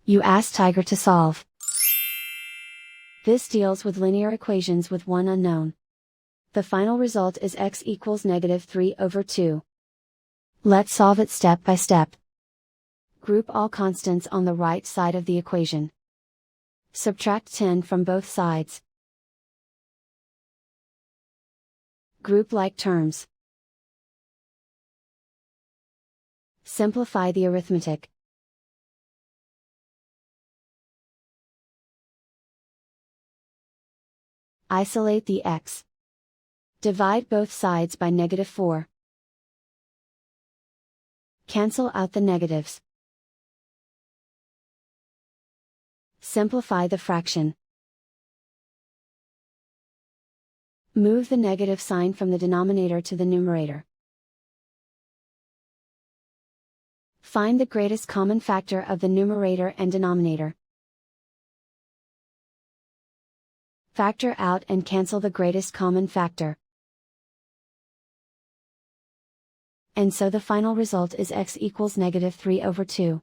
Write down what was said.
You ask Tiger to solve. This deals with linear equations with one unknown. The final result is x equals -3/2. Let's solve it step by step. Group all constants on the right side of the equation. Subtract 10 from both sides. Group like terms. Simplify the arithmetic. Isolate the x. Divide both sides by -4. Cancel out the negatives. Simplify the fraction. Move the negative sign from the denominator to the numerator. Find the greatest common factor of the numerator and denominator. Factor out and cancel the greatest common factor. And so the final result is x equals -3/2.